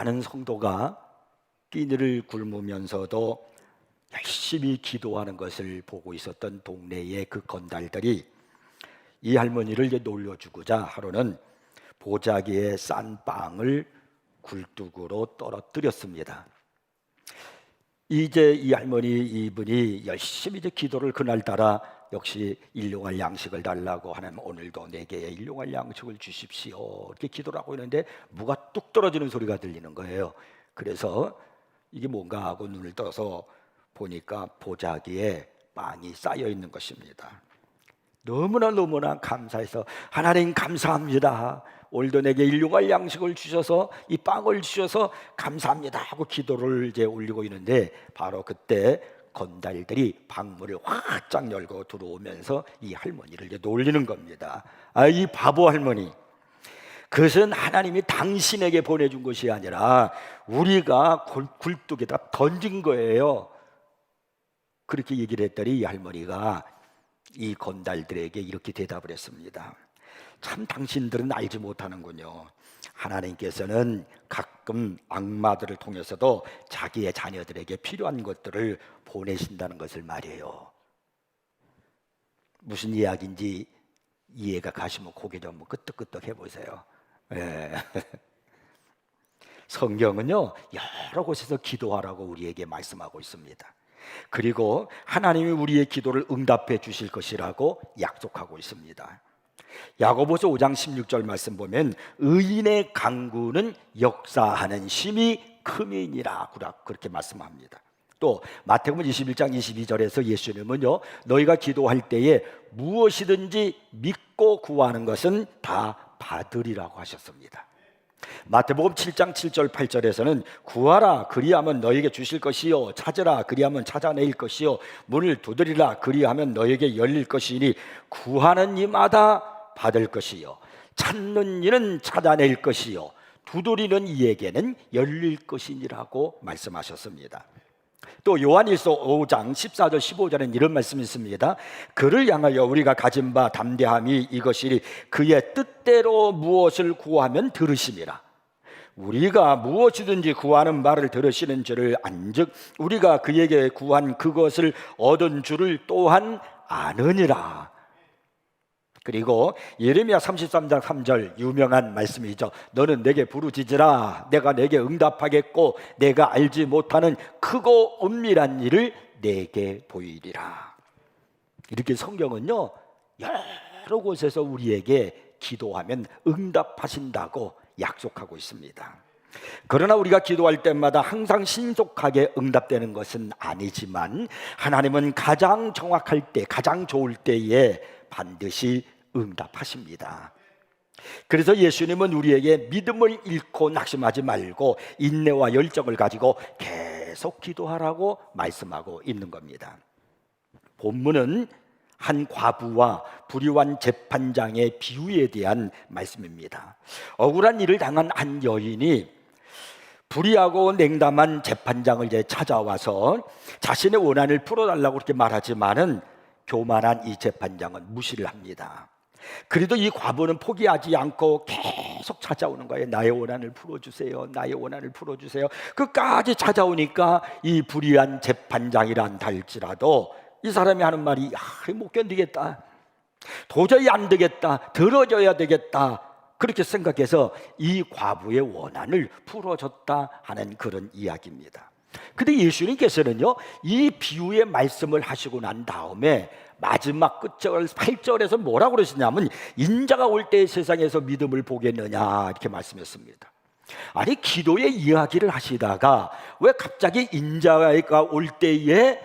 많은 성도가 끼니를 굶으면서도 열심히 기도하는 것을 보고 있었던 동네의 그 건달들이 이 할머니를 이제 놀려주고자 하루는 보자기에 싼 빵을 굴뚝으로 떨어뜨렸습니다. 이제 이 할머니 이분이 열심히 이제 기도를 그날따라 역시 일용할 양식을 달라고 하는, 오늘도 내게 일용할 양식을 주십시오, 이렇게 기도를 하고 있는데 뭐가 뚝 떨어지는 소리가 들리는 거예요. 그래서 이게 뭔가 하고 눈을 떠서 보니까 보자기에 빵이 쌓여 있는 것입니다. 너무나 감사해서 하나님 감사합니다, 오늘도 내게 일용할 양식을 주셔서 이 빵을 주셔서 감사합니다 하고 기도를 이제 올리고 있는데, 바로 그때 건달들이 방문을 활짝 열고 들어오면서 이 할머니를 이제 놀리는 겁니다. 이 바보 할머니, 그것은 하나님이 당신에게 보내준 것이 아니라 우리가 굴뚝에다 던진 거예요. 그렇게 얘기를 했더니 이 할머니가 이 건달들에게 이렇게 대답을 했습니다. 참 당신들은 알지 못하는군요. 하나님께서는 가끔 악마들을 통해서도 자기의 자녀들에게 필요한 것들을 보내신다는 것을 말이에요. 무슨 이야기인지 이해가 가시면 고개 좀 한번 끄덕끄덕 해보세요. 성경은요, 여러 곳에서 기도하라고 우리에게 말씀하고 있습니다. 그리고 하나님이 우리의 기도를 응답해 주실 것이라고 약속하고 있습니다. 야고보서 5장 16절 말씀 보면 의인의 간구는 역사하는 힘이 크미니라, 그렇게 말씀합니다. 또 마태복음 21장 22절에서 예수님은요, 너희가 기도할 때에 무엇이든지 믿고 구하는 것은 다 받으리라고 하셨습니다. 마태복음 7장 7절 8절에서는 구하라 그리하면 너에게 주실 것이요, 찾으라 그리하면 찾아낼 것이요, 문을 두드리라 그리하면 너에게 열릴 것이니 구하는 이마다 받을 것이요, 찾는 이는 찾아낼 것이요, 두드리는 이에게는 열릴 것이니라고 말씀하셨습니다. 또 요한일서 5장 14절 15절에는 이런 말씀이 있습니다. 그를 향하여 우리가 가진 바 담대함이 이것이니 그의 뜻대로 무엇을 구하면 들으심이라. 우리가 무엇이든지 구하는 말을 들으시는 줄을 안즉 우리가 그에게 구한 그것을 얻은 줄을 또한 아느니라. 그리고 예레미야 33장 3절 유명한 말씀이죠. 너는 내게 부르짖으라 내가 내게 응답하겠고 내가 알지 못하는 크고 은밀한 일을 내게 보이리라. 이렇게 성경은요, 여러 곳에서 우리에게 기도하면 응답하신다고 약속하고 있습니다. 그러나 우리가 기도할 때마다 항상 신속하게 응답되는 것은 아니지만 하나님은 가장 정확할 때, 가장 좋을 때에 반드시 응답하십니다. 그래서 예수님은 우리에게 믿음을 잃고 낙심하지 말고 인내와 열정을 가지고 계속 기도하라고 말씀하고 있는 겁니다. 본문은 한 과부와 불의한 재판장의 비유에 대한 말씀입니다. 억울한 일을 당한 한 여인이 불의하고 냉담한 재판장을 이제 찾아와서 자신의 원한을 풀어달라고 그렇게 말하지만은 교만한 이 재판장은 무시를 합니다. 그래도 이 과부는 포기하지 않고 계속 찾아오는 거예요. 나의 원한을 풀어주세요, 나의 원한을 풀어주세요. 끝까지 찾아오니까 이 불의한 재판장이란다 할지라도 이 사람이 하는 말이 못 견디겠다, 도저히 안 되겠다, 들어줘야 되겠다, 그렇게 생각해서 이 과부의 원한을 풀어줬다 하는 그런 이야기입니다. 근데 예수님께서는요, 이 비유의 말씀을 하시고 난 다음에 마지막 끝절 8절에서 뭐라고 그러시냐면 인자가 올 때 세상에서 믿음을 보겠느냐 이렇게 말씀했습니다. 아니, 기도의 이야기를 하시다가 왜 갑자기 인자가 올 때에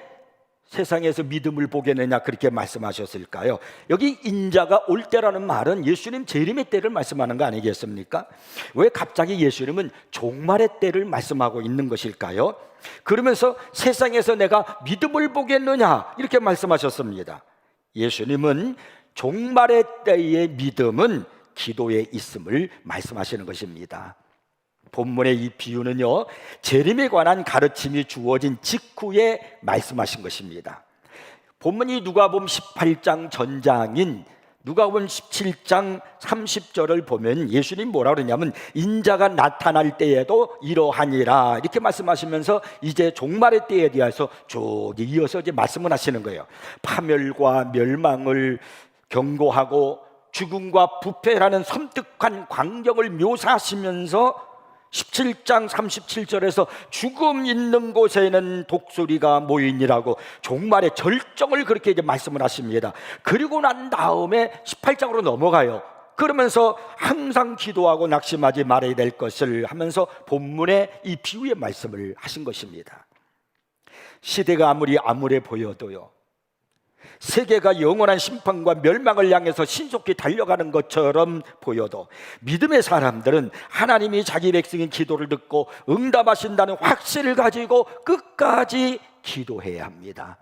세상에서 믿음을 보겠느냐 그렇게 말씀하셨을까요? 여기 인자가 올 때라는 말은 예수님 재림의 때를 말씀하는 거 아니겠습니까? 왜 갑자기 예수님은 종말의 때를 말씀하고 있는 것일까요? 그러면서 세상에서 내가 믿음을 보겠느냐 이렇게 말씀하셨습니다. 예수님은 종말의 때의 믿음은 기도에 있음을 말씀하시는 것입니다. 본문의 이 비유는요, 재림에 관한 가르침이 주어진 직후에 말씀하신 것입니다. 본문이 누가복음 18장 전장인 누가복음 17장 30절을 보면 예수님 뭐라 그러냐면 인자가 나타날 때에도 이러하니라 이렇게 말씀하시면서 이제 종말의 때에 대해서 쭉 이어서 이제 말씀을 하시는 거예요. 파멸과 멸망을 경고하고 죽음과 부패라는 섬뜩한 광경을 묘사하시면서 17장 37절에서 죽음 있는 곳에는 독수리가 모이니라고 종말의 절정을 그렇게 이제 말씀을 하십니다. 그리고 난 다음에 18장으로 넘어가요. 그러면서 항상 기도하고 낙심하지 말아야 될 것을 하면서 본문에 이 비유의 말씀을 하신 것입니다. 시대가 아무리 암울해 보여도요, 세계가 영원한 심판과 멸망을 향해서 신속히 달려가는 것처럼 보여도 믿음의 사람들은 하나님이 자기 백성의 기도를 듣고 응답하신다는 확신을 가지고 끝까지 기도해야 합니다.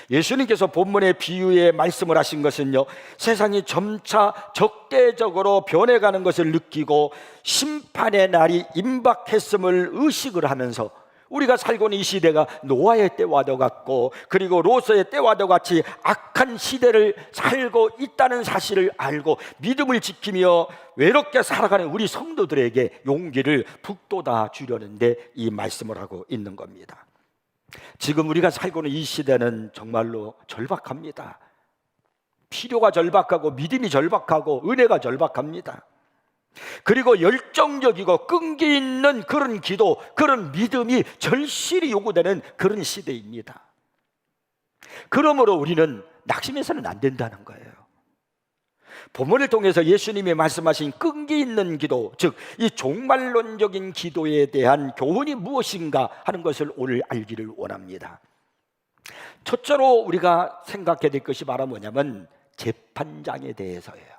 예수님께서 본문의 비유에 말씀을 하신 것은요, 세상이 점차 적대적으로 변해가는 것을 느끼고 심판의 날이 임박했음을 의식을 하면서 우리가 살고 있는 이 시대가 노아의 때와도 같고 그리고 롯의 때와도 같이 악한 시대를 살고 있다는 사실을 알고 믿음을 지키며 외롭게 살아가는 우리 성도들에게 용기를 북돋아 주려는데 이 말씀을 하고 있는 겁니다. 지금 우리가 살고 있는 이 시대는 정말로 절박합니다. 필요가 절박하고 믿음이 절박하고 은혜가 절박합니다. 그리고 열정적이고 끈기 있는 그런 기도, 그런 믿음이 절실히 요구되는 그런 시대입니다. 그러므로 우리는 낙심해서는 안 된다는 거예요. 본문을 통해서 예수님이 말씀하신 끈기 있는 기도, 즉 이 종말론적인 기도에 대한 교훈이 무엇인가 하는 것을 오늘 알기를 원합니다. 첫째로 우리가 생각해야 될 것이 바로 뭐냐면 재판장에 대해서예요.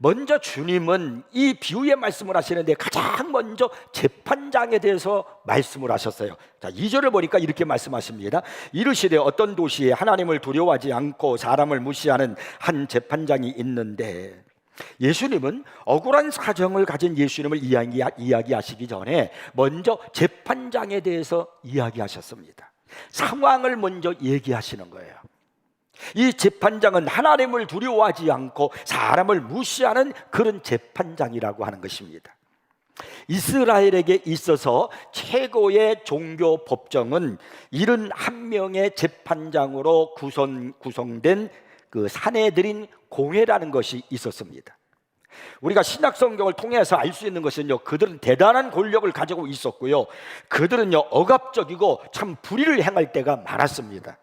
먼저 주님은 이 비유의 말씀을 하시는데 가장 먼저 재판장에 대해서 말씀을 하셨어요. 자, 2절을 보니까 이렇게 말씀하십니다. 이르시되 어떤 도시에 하나님을 두려워하지 않고 사람을 무시하는 한 재판장이 있는데, 예수님은 억울한 사정을 가진 예수님을 이야기하시기 전에 먼저 재판장에 대해서 이야기하셨습니다. 상황을 먼저 얘기하시는 거예요. 이 재판장은 하나님을 두려워하지 않고 사람을 무시하는 그런 재판장이라고 하는 것입니다. 이스라엘에게 있어서 최고의 종교 법정은 71명의 재판장으로 구성된 그 산헤드린 공회라는 것이 있었습니다. 우리가 신약 성경을 통해서 알 수 있는 것은요, 그들은 대단한 권력을 가지고 있었고요, 그들은요 억압적이고 참 불의를 행할 때가 많았습니다.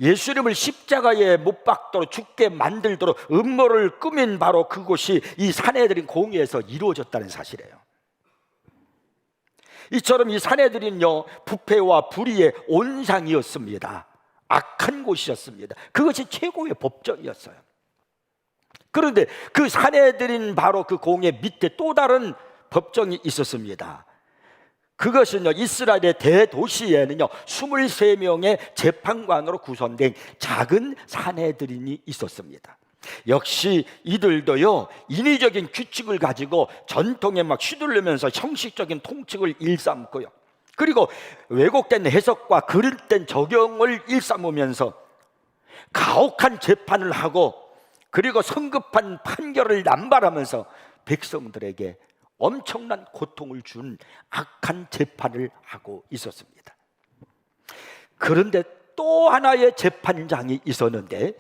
예수님을 십자가에 못 박도록 죽게 만들도록 음모를 꾸민 바로 그곳이 이 산헤드린 공회에서 이루어졌다는 사실이에요. 이처럼 이 산헤드린요 부패와 불의의 온상이었습니다. 악한 곳이었습니다. 그것이 최고의 법정이었어요. 그런데 그 산헤드린 바로 그 공회 밑에 또 다른 법정이 있었습니다. 그것은요 이스라엘의 대도시에는요 23명의 재판관으로 구성된 작은 산헤드린이 있었습니다. 역시 이들도요 인위적인 규칙을 가지고 전통에 막 휘둘르면서 형식적인 통칙을 일삼고요, 그리고 왜곡된 해석과 그릇된 적용을 일삼으면서 가혹한 재판을 하고 그리고 성급한 판결을 남발하면서 백성들에게 엄청난 고통을 준 악한 재판을 하고 있었습니다. 그런데 또 하나의 재판장이 있었는데,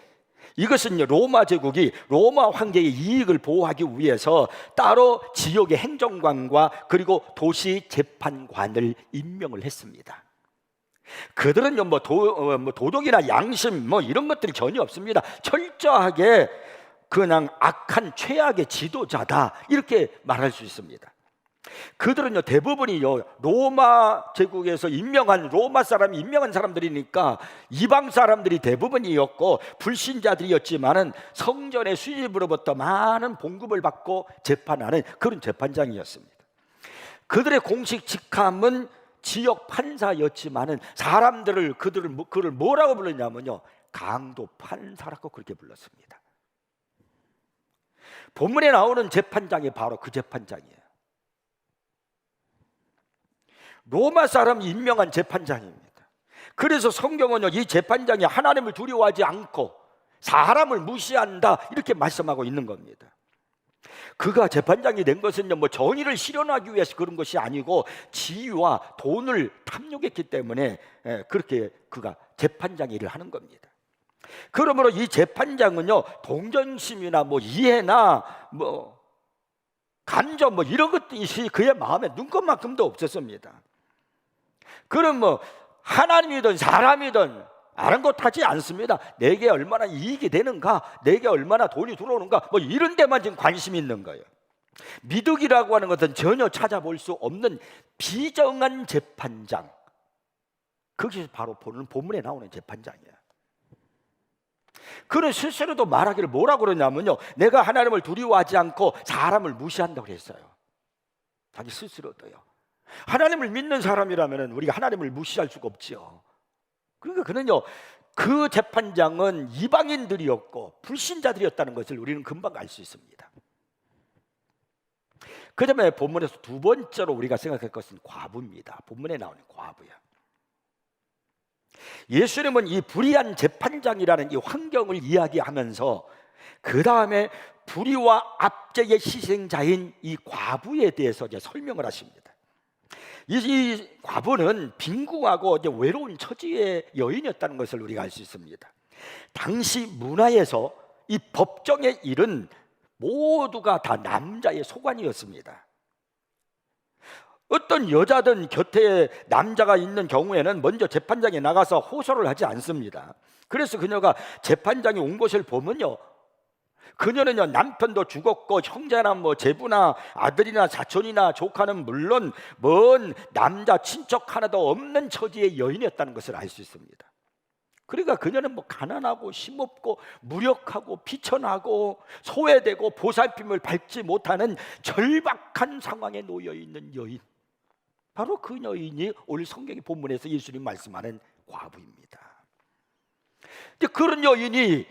이것은 로마 제국이 로마 황제의 이익을 보호하기 위해서 따로 지역의 행정관과 그리고 도시 재판관을 임명을 했습니다. 그들은요 도덕이나 양심 이런 것들이 전혀 없습니다. 철저하게 그냥 악한 최악의 지도자다 이렇게 말할 수 있습니다. 그들은요 대부분이요 로마 제국에서 로마 사람이 임명한 사람들이니까 이방 사람들이 대부분이었고 불신자들이었지만은 성전의 수집으로부터 많은 봉급을 받고 재판하는 그런 재판장이었습니다. 그들의 공식 직함은 지역 판사였지만은 사람들을 그를 뭐라고 불렀냐면요 강도 판사라고 그렇게 불렀습니다. 본문에 나오는 재판장이 바로 그 재판장이에요. 로마 사람이 임명한 재판장입니다. 그래서 성경은요 이 재판장이 하나님을 두려워하지 않고 사람을 무시한다, 이렇게 말씀하고 있는 겁니다. 그가 재판장이 된 것은요, 뭐 정의를 실현하기 위해서 그런 것이 아니고 지위와 돈을 탐욕했기 때문에 그렇게 그가 재판장 일을 하는 겁니다. 그러므로 이 재판장은요, 동정심이나 뭐 이해나 뭐 간접 뭐 이런 것들이 그의 마음에 눈꼽만큼도 없었습니다. 그럼 뭐 하나님이든 사람이든 아랑곳하지 않습니다. 내게 얼마나 이익이 되는가, 내게 얼마나 돈이 들어오는가, 뭐 이런 데만 지금 관심이 있는 거예요. 미덕이라고 하는 것은 전혀 찾아볼 수 없는 비정한 재판장, 그것이 바로 본문에 나오는 재판장이에요. 그는 스스로도 말하기를 뭐라고 그러냐면요, 내가 하나님을 두려워하지 않고 사람을 무시한다고 했어요. 자기 스스로도요. 하나님을 믿는 사람이라면 우리가 하나님을 무시할 수가 없죠. 그러니까 그는요, 그 재판장은 이방인들이었고 불신자들이었다는 것을 우리는 금방 알 수 있습니다. 그 다음에 본문에서 두 번째로 우리가 생각할 것은 과부입니다. 본문에 나오는 과부야. 예수님은 이 불의한 재판장이라는 이 환경을 이야기하면서 그 다음에 불의와 압제의 희생자인 이 과부에 대해서 이제 설명을 하십니다. 이 과부는 빈궁하고 이제 외로운 처지의 여인이었다는 것을 우리가 알 수 있습니다. 당시 문화에서 이 법정의 일은 모두가 다 남자의 소관이었습니다. 어떤 여자든 곁에 남자가 있는 경우에는 먼저 재판장에 나가서 호소를 하지 않습니다. 그래서 그녀가 재판장이 온 것을 보면요, 그녀는요, 남편도 죽었고 형제나 뭐 제부나 아들이나 사촌이나 조카는 물론 먼 남자 친척 하나도 없는 처지의 여인이었다는 것을 알 수 있습니다. 그러니까 그녀는 뭐 가난하고 힘없고 무력하고 비천하고 소외되고 보살핌을 받지 못하는 절박한 상황에 놓여 있는 여인, 바로 그 여인이 오늘 성경의 본문에서 예수님 말씀하는 과부입니다. 근데 그런 여인이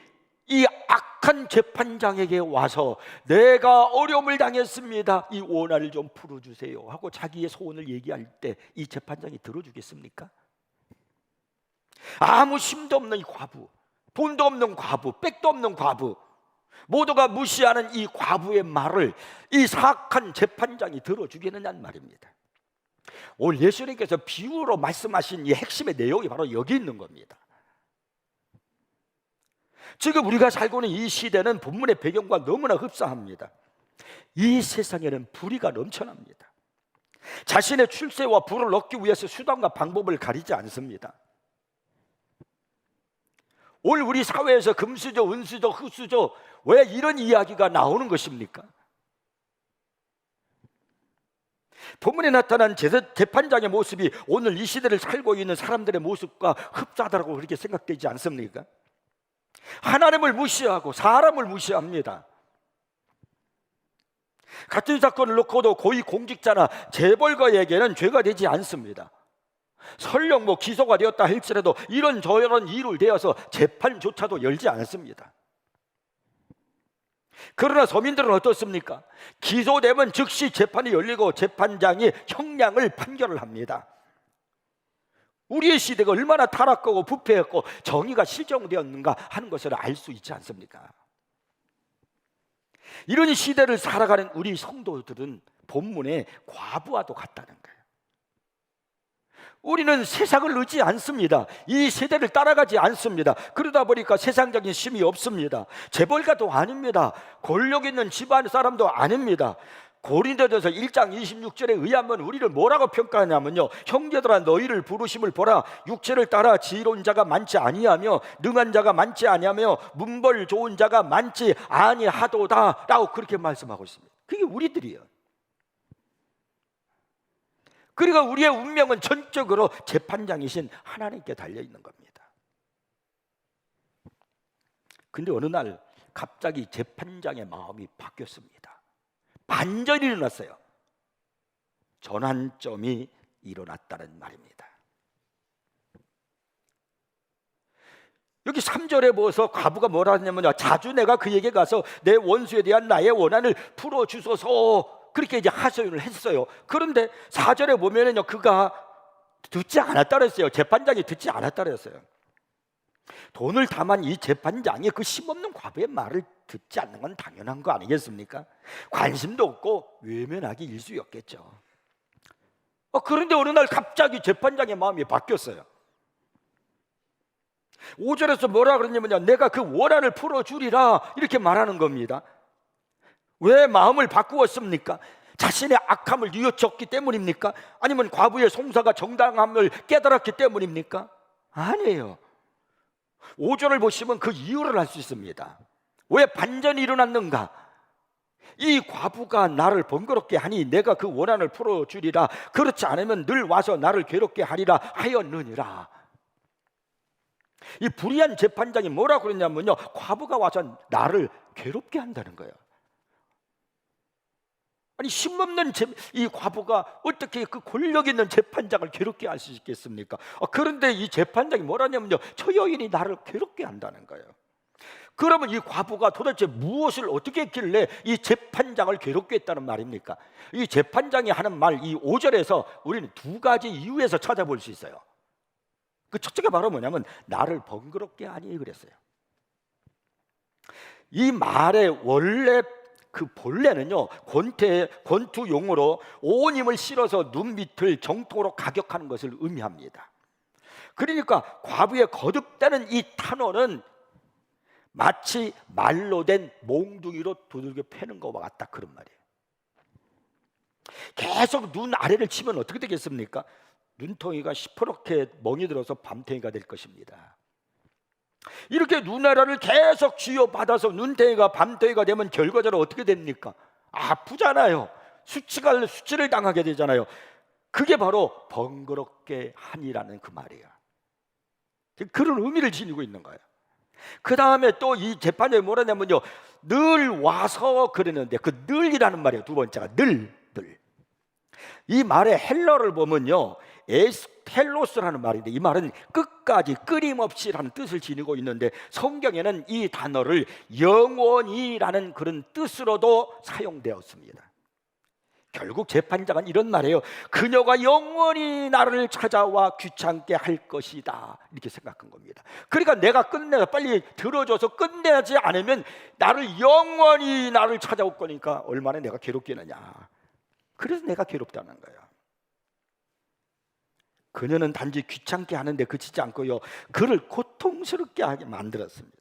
이 악한 재판장에게 와서 내가 어려움을 당했습니다, 이 원한을 좀 풀어주세요 하고 자기의 소원을 얘기할 때 이 재판장이 들어주겠습니까? 아무 힘도 없는 이 과부, 돈도 없는 과부, 백도 없는 과부, 모두가 무시하는 이 과부의 말을 이 사악한 재판장이 들어주겠느냐는 말입니다. 오늘 예수님께서 비유로 말씀하신 이 핵심의 내용이 바로 여기 있는 겁니다. 지금 우리가 살고 있는 이 시대는 본문의 배경과 너무나 흡사합니다. 이 세상에는 불의가 넘쳐납니다. 자신의 출세와 부를 얻기 위해서 수단과 방법을 가리지 않습니다. 오늘 우리 사회에서 금수저, 은수저, 흑수저, 왜 이런 이야기가 나오는 것입니까? 본문에 나타난 재판장의 모습이 오늘 이 시대를 살고 있는 사람들의 모습과 흡사하다고 그렇게 생각되지 않습니까? 하나님을 무시하고 사람을 무시합니다. 같은 사건을 놓고도 고위 공직자나 재벌가에게는 죄가 되지 않습니다. 설령 뭐 기소가 되었다 할지라도 이런저런 이유를 대어서 재판조차도 열지 않습니다. 그러나 서민들은 어떻습니까? 기소되면 즉시 재판이 열리고 재판장이 형량을 판결을 합니다. 우리의 시대가 얼마나 타락하고 부패했고 정의가 실종되었는가 하는 것을 알 수 있지 않습니까? 이런 시대를 살아가는 우리 성도들은 본문의 과부와도 같다는 거예요. 우리는 세상을 의지 않습니다. 이 세대를 따라가지 않습니다. 그러다 보니까 세상적인 힘이 없습니다. 재벌가도 아닙니다. 권력 있는 집안 사람도 아닙니다. 고린도전서 1장 26절에 의하면 우리를 뭐라고 평가하냐면요, 형제들아 너희를 부르심을 보라, 육체를 따라 지혜로운 자가 많지 아니하며 능한 자가 많지 아니하며 문벌 좋은 자가 많지 아니하도다 라고 그렇게 말씀하고 있습니다. 그게 우리들이에요. 그러니까 우리의 운명은 전적으로 재판장이신 하나님께 달려있는 겁니다. 근데 어느 날 갑자기 재판장의 마음이 바뀌었습니다. 반전이 일어났어요. 전환점이 일어났다는 말입니다. 여기 3절에 보어서 과부가 뭐라 하냐면요, 자주 내가 그에게 가서 내 원수에 대한 나의 원한을 풀어주소서 그렇게 이제 하소연을 했어요. 그런데 4절에 보면은요, 그가 듣지 않았다 그랬어요. 재판장이 듣지 않았다 그랬어요. 돈을 탐한 이 재판장이 그 힘없는 과부의 말을 듣지 않는 건 당연한 거 아니겠습니까? 관심도 없고 외면하기 일쑤였겠죠. 그런데 어느 날 갑자기 재판장의 마음이 바뀌었어요. 5절에서 뭐라 그러냐면요, 내가 그 원한을 풀어주리라 이렇게 말하는 겁니다. 왜 마음을 바꾸었습니까? 자신의 악함을 뉘우쳤기 때문입니까? 아니면 과부의 송사가 정당함을 깨달았기 때문입니까? 아니에요. 5절을 보시면 그 이유를 알 수 있습니다. 왜 반전이 일어났는가? 이 과부가 나를 번거롭게 하니 내가 그 원한을 풀어주리라. 그렇지 않으면 늘 와서 나를 괴롭게 하리라 하였느니라. 이 불의한 재판장이 뭐라고 그랬냐면요, 과부가 와서 나를 괴롭게 한다는 거예요. 아니, 힘없는 이 과부가 어떻게 그 권력 있는 재판장을 괴롭게 할 수 있겠습니까? 그런데 이 재판장이 뭐라냐면요, 저 여인이 나를 괴롭게 한다는 거예요. 그러면 이 과부가 도대체 무엇을 어떻게 했길래 이 재판장을 괴롭게 했다는 말입니까? 이 재판장이 하는 말, 이 5절에서 우리는 두 가지 이유에서 찾아볼 수 있어요. 그 첫째가 바로 뭐냐면 나를 번거롭게 하니 그랬어요. 이 말의 원래 그 본래는요, 권투 용어로 온 힘을 실어서 눈 밑을 정통으로 가격하는 것을 의미합니다. 그러니까 과부의 거듭되는 이 탄원은 마치 말로 된 몽둥이로 두들겨 패는 것과 같다, 그런 말이에요. 계속 눈 아래를 치면 어떻게 되겠습니까? 눈통이가 시퍼렇게 멍이 들어서 밤탱이가 될 것입니다. 이렇게 눈 아래를 계속 쥐어받아서 눈탱이가 밤탱이가 되면 결과적으로 어떻게 됩니까? 아프잖아요. 수치를 당하게 되잖아요. 그게 바로 번거롭게 하니라는 그 말이에요. 그런 의미를 지니고 있는 거예요. 그 다음에 또 이 재판장이 뭐라냐면요, 늘 와서 그랬는데, 그 늘이라는 말이에요. 두 번째가 늘. 이 말의 헬러를 보면요, 에스텔로스라는 말인데, 이 말은 끝까지 끊임없이라는 뜻을 지니고 있는데, 성경에는 이 단어를 영원히라는 그런 뜻으로도 사용되었습니다. 결국 재판장은 이런 말이에요. 그녀가 영원히 나를 찾아와 귀찮게 할 것이다, 이렇게 생각한 겁니다. 그러니까 내가 끝내서 빨리 들어줘서 끝내지 않으면 나를 찾아올 거니까 얼마나 내가 괴롭겠느냐. 그래서 내가 괴롭다는 거예요. 그녀는 단지 귀찮게 하는데 그치지 않고요, 그를 고통스럽게 하게 만들었습니다.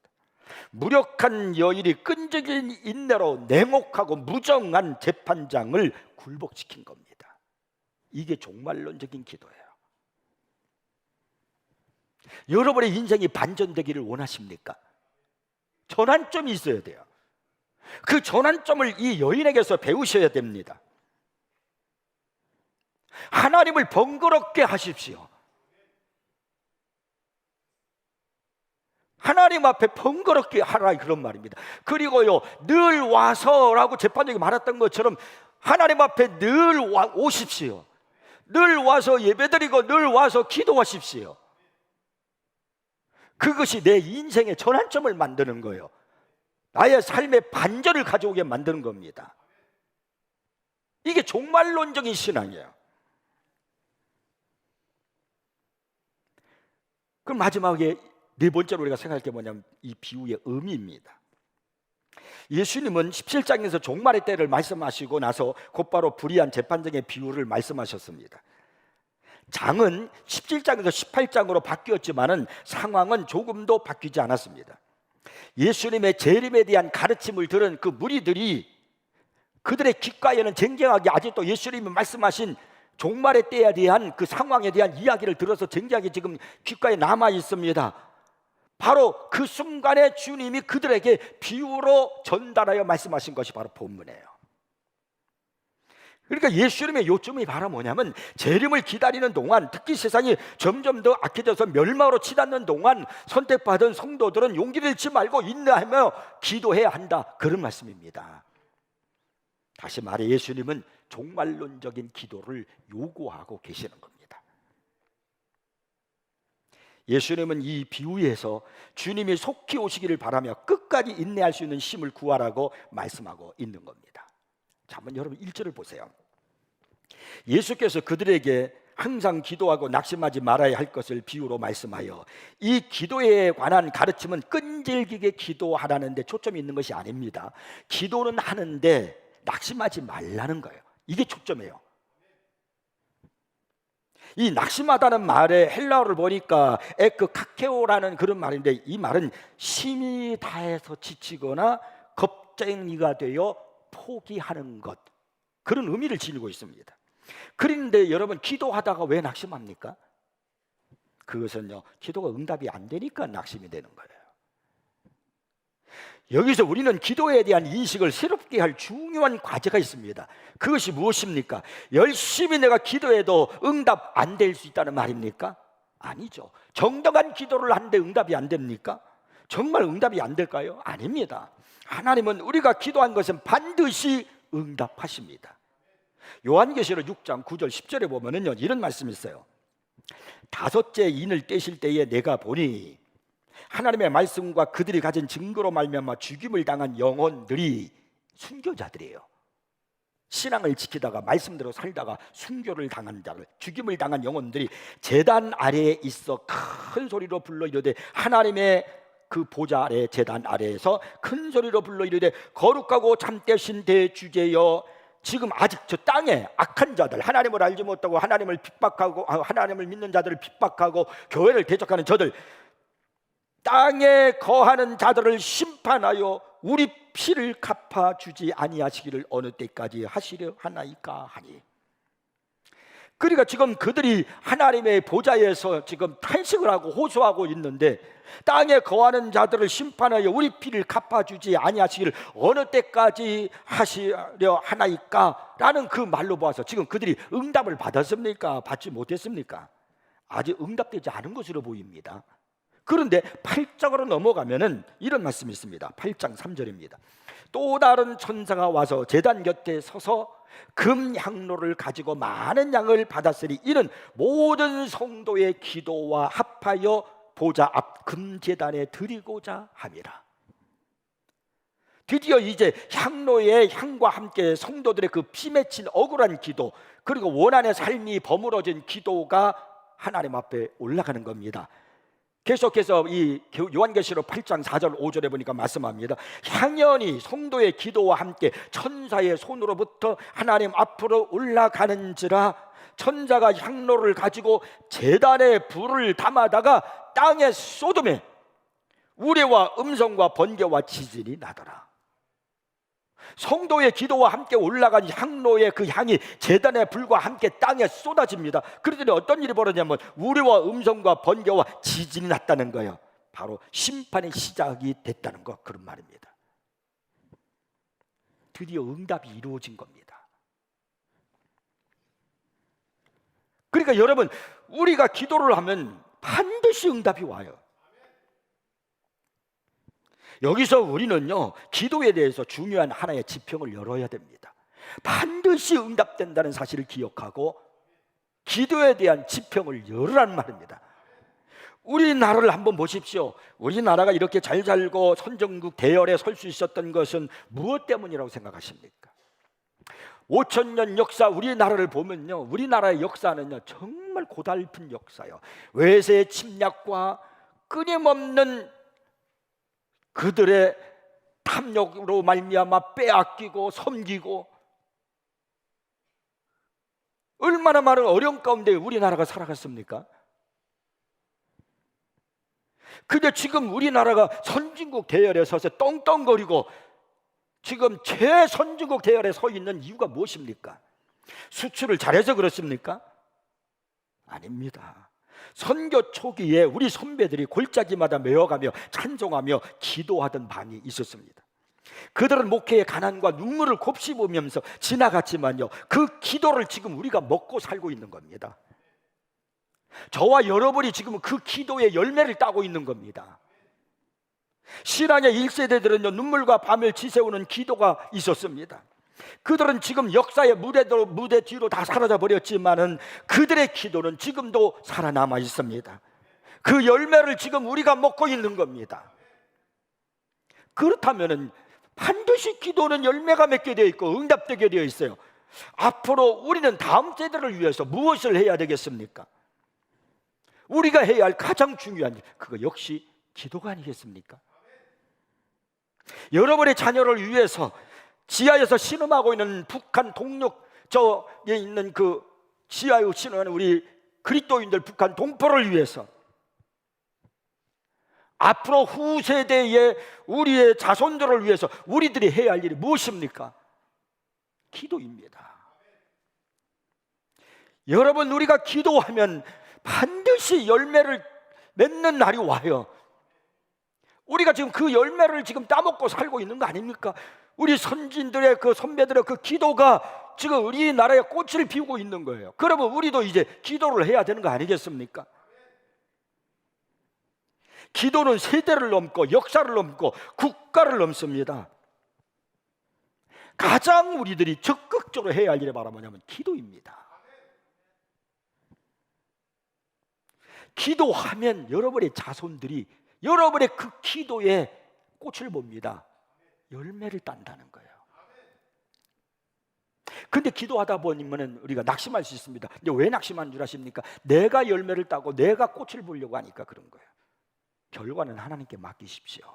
무력한 여인이 끈질긴 인내로 냉혹하고 무정한 재판장을 굴복시킨 겁니다. 이게 종말론적인 기도예요. 여러분의 인생이 반전되기를 원하십니까? 전환점이 있어야 돼요. 그 전환점을 이 여인에게서 배우셔야 됩니다. 하나님을 번거롭게 하십시오. 하나님 앞에 번거롭게 하라, 그런 말입니다. 그리고요, 늘 와서라고 재판장이 말했던 것처럼 하나님 앞에 늘 오십시오. 늘 와서 예배드리고 늘 와서 기도하십시오. 그것이 내 인생의 전환점을 만드는 거예요. 나의 삶의 반전을 가져오게 만드는 겁니다. 이게 종말론적인 신앙이에요. 그럼 마지막에 네 번째로 우리가 생각할 게 뭐냐면 이 비유의 의미입니다. 예수님은 17장에서 종말의 때를 말씀하시고 나서 곧바로 불의한 재판장의 비유를 말씀하셨습니다. 장은 17장에서 18장으로 바뀌었지만은 상황은 조금도 바뀌지 않았습니다. 예수님의 재림에 대한 가르침을 들은 그 무리들이 그들의 귓가에는 쟁쟁하게 아직도 예수님이 말씀하신 종말의 때에 대한 그 상황에 대한 이야기를 들어서 쟁쟁하게 지금 귓가에 남아 있습니다. 바로 그 순간에 주님이 그들에게 비유로 전달하여 말씀하신 것이 바로 본문이에요. 그러니까 예수님의 요점이 바로 뭐냐면 재림을 기다리는 동안, 특히 세상이 점점 더 악해져서 멸망으로 치닫는 동안 선택받은 성도들은 용기를 잃지 말고 인내하며 기도해야 한다, 그런 말씀입니다. 다시 말해 예수님은 종말론적인 기도를 요구하고 계시는 겁니다. 예수님은 이 비유에서 주님이 속히 오시기를 바라며 끝까지 인내할 수 있는 힘을 구하라고 말씀하고 있는 겁니다. 자, 한번 여러분 1절을 보세요. 예수께서 그들에게 항상 기도하고 낙심하지 말아야 할 것을 비유로 말씀하여 이 기도에 관한 가르침은 끈질기게 기도하라는 데 초점이 있는 것이 아닙니다. 기도는 하는데 낙심하지 말라는 거예요. 이게 초점이에요. 이 낙심하다는 말의 헬라어를 보니까 에크카케오라는 그런 말인데, 이 말은 힘이 다해서 지치거나 겁쟁이가 되어 포기하는 것, 그런 의미를 지니고 있습니다. 그런데 여러분, 기도하다가 왜 낙심합니까? 그것은요, 기도가 응답이 안 되니까 낙심이 되는 거예요. 여기서 우리는 기도에 대한 인식을 새롭게 할 중요한 과제가 있습니다. 그것이 무엇입니까? 열심히 내가 기도해도 응답 안 될 수 있다는 말입니까? 아니죠. 정당한 기도를 하는데 응답이 안 됩니까? 정말 응답이 안 될까요? 아닙니다. 하나님은 우리가 기도한 것은 반드시 응답하십니다. 요한계시록 6장 9절 10절에 보면은요, 이런 말씀이 있어요. 다섯째 인을 떼실 때에 내가 보니 하나님의 말씀과 그들이 가진 증거로 말미암아 죽임을 당한 영혼들이 순교자들이에요. 신앙을 지키다가 말씀대로 살다가 순교를 당한 자들, 죽임을 당한 영혼들이 제단 아래에 있어 큰 소리로 불러 이르되, 하나님의 그 보좌 아래 제단 아래에서 큰 소리로 불러 이르되, 거룩하고 참되신 대주제여, 지금 아직 저 땅에 악한 자들, 하나님을 알지 못하고 하나님을 핍박하고 하나님을 믿는 자들을 핍박하고 교회를 대적하는 저들, 땅에 거하는 자들을 심판하여 우리 피를 갚아주지 아니하시기를 어느 때까지 하시려 하나이까 하니. 그러니까 지금 그들이 하나님의 보좌에서 지금 탄식을 하고 호소하고 있는데, 땅에 거하는 자들을 심판하여 우리 피를 갚아주지 아니하시기를 어느 때까지 하시려 하나이까 라는 그 말로 보아서 지금 그들이 응답을 받았습니까? 받지 못했습니까? 아직 응답되지 않은 것으로 보입니다. 그런데 8장으로 넘어가면은 이런 말씀이 있습니다. 8장 3절입니다. 또 다른 천사가 와서 제단 곁에 서서 금 향로를 가지고 많은 양을 받았으니 이는 모든 성도의 기도와 합하여 보좌 앞 금제단에 드리고자 함이라. 드디어 이제 향로의 향과 함께 성도들의 그 피 맺힌 억울한 기도, 그리고 원한의 삶이 버무러진 기도가 하나님 앞에 올라가는 겁니다. 계속해서 이 요한계시록 8장 4절 5절에 보니까 말씀합니다. 향연이 성도의 기도와 함께 천사의 손으로부터 하나님 앞으로 올라가는지라, 천사가 향로를 가지고 제단에 불을 담아다가 땅에 쏟음에 우레와 음성과 번개와 지진이 나더라. 성도의 기도와 함께 올라간 향로의 그 향이 제단의 불과 함께 땅에 쏟아집니다. 그러더니 어떤 일이 벌어지냐면 우레와 음성과 번개와 지진이 났다는 거예요. 바로 심판의 시작이 됐다는 것, 그런 말입니다. 드디어 응답이 이루어진 겁니다. 그러니까 여러분, 우리가 기도를 하면 반드시 응답이 와요. 여기서 우리는요, 기도에 대해서 중요한 하나의 지평을 열어야 됩니다. 반드시 응답된다는 사실을 기억하고 기도에 대한 지평을 열으라는 말입니다. 우리나라를 한번 보십시오. 우리나라가 이렇게 잘 살고 선진국 대열에 설 수 있었던 것은 무엇 때문이라고 생각하십니까? 5,000년 역사 우리나라를 보면요, 우리나라의 역사는요 정말 고달픈 역사요. 외세 침략과 끊임없는 그들의 탐욕으로 말미암아 빼앗기고 섬기고, 얼마나 많은 어려움 가운데 우리나라가 살아갔습니까? 근데 지금 우리나라가 선진국 대열에 서서 떵떵거리고 지금 최선진국 대열에 서 있는 이유가 무엇입니까? 수출을 잘해서 그렇습니까? 아닙니다. 선교 초기에 우리 선배들이 골짜기마다 메어가며 찬송하며 기도하던 방이 있었습니다. 그들은 목회의 가난과 눈물을 곱씹으면서 지나갔지만요, 그 기도를 지금 우리가 먹고 살고 있는 겁니다. 저와 여러분이 지금 그 기도의 열매를 따고 있는 겁니다. 신앙의 1세대들은요 눈물과 밤을 지새우는 기도가 있었습니다. 그들은 지금 역사의 무대 뒤로 다 사라져 버렸지만은 그들의 기도는 지금도 살아남아 있습니다. 그 열매를 지금 우리가 먹고 있는 겁니다. 그렇다면은 반드시 기도는 열매가 맺게 되어 있고 응답되게 되어 있어요. 앞으로 우리는 다음 세대를 위해서 무엇을 해야 되겠습니까? 우리가 해야 할 가장 중요한 일, 그거 역시 기도가 아니겠습니까? 여러분의 자녀를 위해서 지하에서 신음하고 있는 북한 동력 저에 있는 그 지하에 신음하는 우리 그리스도인들 북한 동포를 위해서 앞으로 후세대의 우리의 자손들을 위해서 우리들이 해야 할 일이 무엇입니까? 기도입니다. 여러분, 우리가 기도하면 반드시 열매를 맺는 날이 와요. 우리가 지금 그 열매를 지금 따먹고 살고 있는 거 아닙니까? 우리 선진들의 그 선배들의 그 기도가 지금 우리나라에 꽃을 피우고 있는 거예요. 그러면 우리도 이제 기도를 해야 되는 거 아니겠습니까? 기도는 세대를 넘고 역사를 넘고 국가를 넘습니다. 가장 우리들이 적극적으로 해야 할 일이 바로 뭐냐면 기도입니다. 기도하면 여러분의 자손들이 여러분의 그 기도에 꽃을 봅니다. 열매를 딴다는 거예요. 근데 기도하다 보면 우리가 낙심할 수 있습니다. 근데 왜 낙심한 줄 아십니까? 내가 열매를 따고 내가 꽃을 보려고 하니까 그런 거예요. 결과는 하나님께 맡기십시오.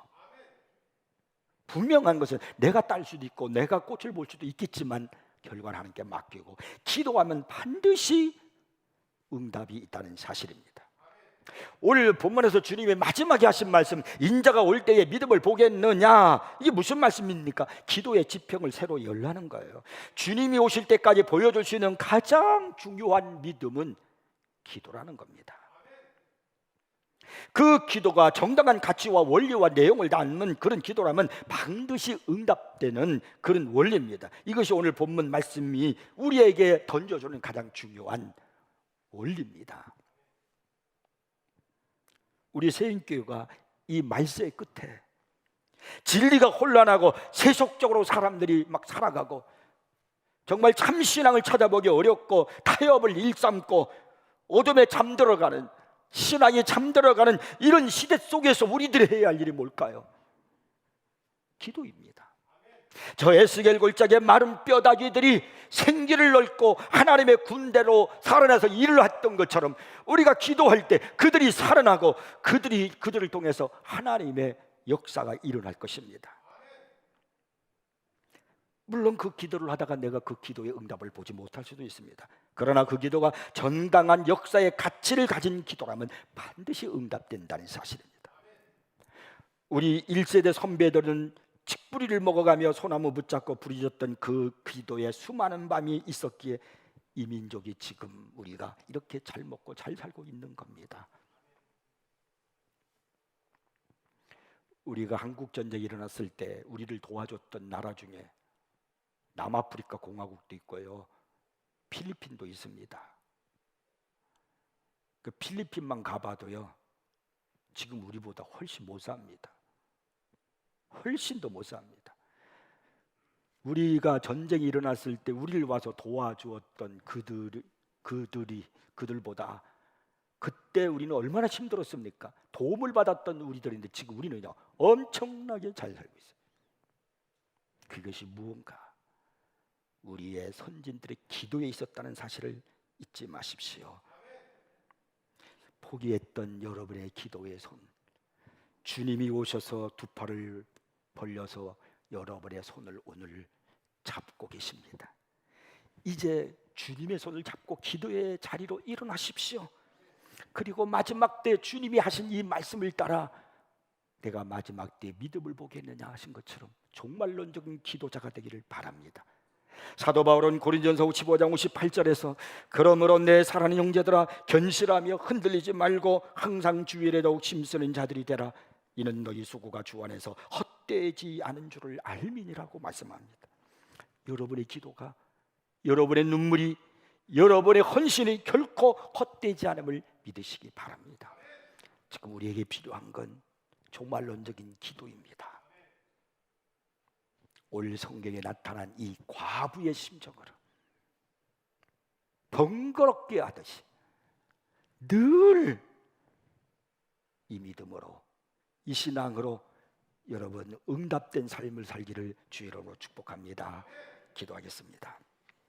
분명한 것은 내가 딸 수도 있고 내가 꽃을 볼 수도 있겠지만 결과는 하나님께 맡기고 기도하면 반드시 응답이 있다는 사실입니다. 오늘 본문에서 주님이 마지막에 하신 말씀, 인자가 올 때에 믿음을 보겠느냐, 이게 무슨 말씀입니까? 기도의 지평을 새로 열라는 거예요. 주님이 오실 때까지 보여줄 수 있는 가장 중요한 믿음은 기도라는 겁니다. 그 기도가 정당한 가치와 원리와 내용을 담는 그런 기도라면 반드시 응답되는 그런 원리입니다. 이것이 오늘 본문 말씀이 우리에게 던져주는 가장 중요한 원리입니다. 우리 세인교회가 이 말세의 끝에 진리가 혼란하고 세속적으로 사람들이 막 살아가고 정말 참신앙을 찾아보기 어렵고 타협을 일삼고 어둠에 잠들어가는, 신앙이 잠들어가는 이런 시대 속에서 우리들이 해야 할 일이 뭘까요? 기도입니다. 저 에스겔 골짜기의 마른 뼈다귀들이 생기를 얻고 하나님의 군대로 살아나서 일을 했던 것처럼 우리가 기도할 때 그들이 살아나고 그들을 통해서 하나님의 역사가 일어날 것입니다. 물론 그 기도를 하다가 내가 그 기도의 응답을 보지 못할 수도 있습니다. 그러나 그 기도가 정당한 역사의 가치를 가진 기도라면 반드시 응답된다는 사실입니다. 우리 1세대 선배들은 칡뿌리를 먹어가며 소나무 붙잡고 부르짖었던 그 기도에 수많은 밤이 있었기에 이 민족이 지금 우리가 이렇게 잘 먹고 잘 살고 있는 겁니다. 우리가 한국전쟁이 일어났을 때 우리를 도와줬던 나라 중에 남아프리카 공화국도 있고요, 필리핀도 있습니다. 그 필리핀만 가봐도요, 지금 우리보다 훨씬 못 삽니다. 훨씬 더 못 삽니다. 우리가 전쟁이 일어났을 때 우리를 와서 도와주었던 그들보다 그때 우리는 얼마나 힘들었습니까? 도움을 받았던 우리들인데 지금 우리는 엄청나게 잘 살고 있어요. 그것이 무언가 우리의 선진들의 기도에 있었다는 사실을 잊지 마십시오. 포기했던 여러분의 기도의 손, 주님이 오셔서 두 팔을 벌려서 여러분의 손을 오늘 잡고 계십니다. 이제 주님의 손을 잡고 기도의 자리로 일어나십시오. 그리고 마지막 때 주님이 하신 이 말씀을 따라 내가 마지막 때 믿음을 보겠느냐 하신 것처럼 종말론적인 기도자가 되기를 바랍니다. 사도 바울은 고린전서 15장 58절에서 그러므로 내 사랑하는 형제들아 견실하며 흔들리지 말고 항상 주일에 더욱 힘쓰는 자들이 되라. 이는 너희 수고가 주 안에서 헛되지 않은 줄을 알미니라고 말씀합니다. 여러분의 기도가, 여러분의 눈물이, 여러분의 헌신이 결코 헛되지 않음을 믿으시기 바랍니다. 지금 우리에게 필요한 건 종말론적인 기도입니다. 올 성경에 나타난 이 과부의 심정으로 번거롭게 하듯이 늘 이 믿음으로, 이 신앙으로 여러분 응답된 삶을 살기를 주의 이름으로 축복합니다. 기도하겠습니다.